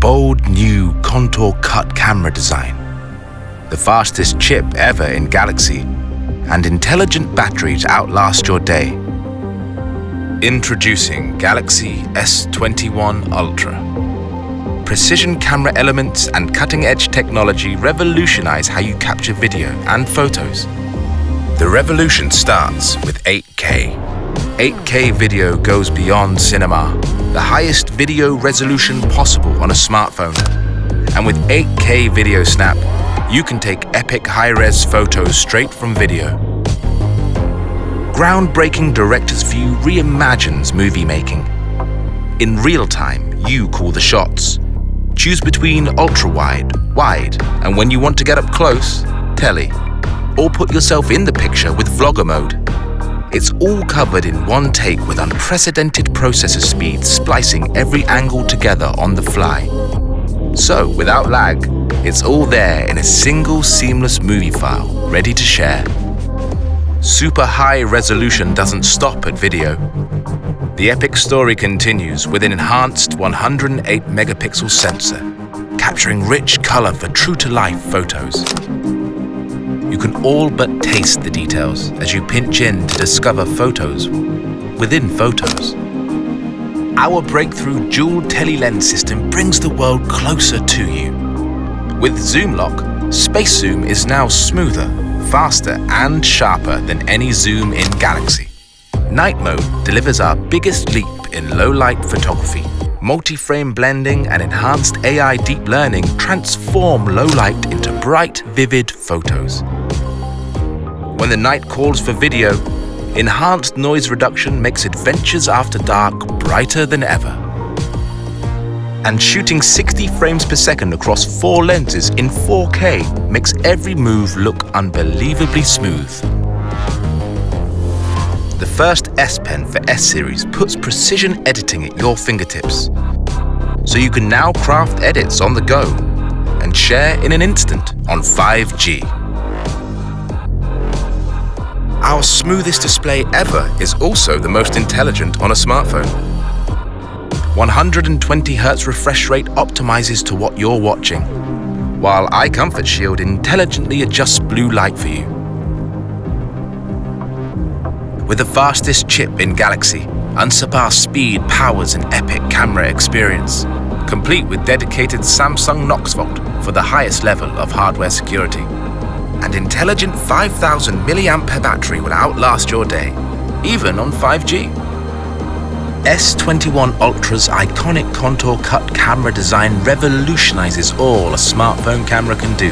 bold new contour cut camera design, the fastest chip ever in Galaxy, and intelligent battery to outlast your day. Introducing Galaxy S21 Ultra. Precision camera elements and cutting-edge technology revolutionize how you capture video and photos. The revolution starts with 8K. 8K video goes beyond cinema, the highest video resolution possible on a smartphone. And with 8K Video Snap, you can take epic high-res photos straight from video. Groundbreaking director's view reimagines movie making. In real time, you call the shots. Choose between ultra-wide, wide, and when you want to get up close, tele. Or put yourself in the picture with vlogger mode. It's all covered in one take with unprecedented processor speed, splicing every angle together on the fly. So, without lag, it's all there in a single seamless movie file, ready to share. Super high resolution doesn't stop at video. The epic story continues with an enhanced 108 megapixel sensor, capturing rich color for true-to-life photos. You can all but taste the details as you pinch in to discover photos within photos. Our breakthrough dual tele-lens system brings the world closer to you. With Zoom Lock, Space Zoom is now smoother, faster and sharper than any zoom in Galaxy. Night mode delivers our biggest leap in low-light photography. Multi-frame blending and enhanced AI deep learning transform low light into bright, vivid photos. When the night calls for video, enhanced noise reduction makes adventures after dark brighter than ever. And shooting 60 frames per second across 4 lenses in 4K makes every move look unbelievably smooth. The first S Pen for S Series puts precision editing at your fingertips, so you can now craft edits on the go and share in an instant on 5G. Our smoothest display ever is also the most intelligent on a smartphone. 120Hz refresh rate optimizes to what you're watching, while Eye Comfort Shield intelligently adjusts blue light for you. With the fastest chip in Galaxy, unsurpassed speed powers an epic camera experience, complete with dedicated Samsung Knox Vault for the highest level of hardware security. And intelligent 5000 mAh battery will outlast your day, even on 5G. S21 Ultra's iconic contour cut camera design revolutionizes all a smartphone camera can do.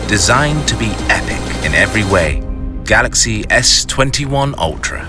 Designed to be epic in every way. Galaxy S21 Ultra.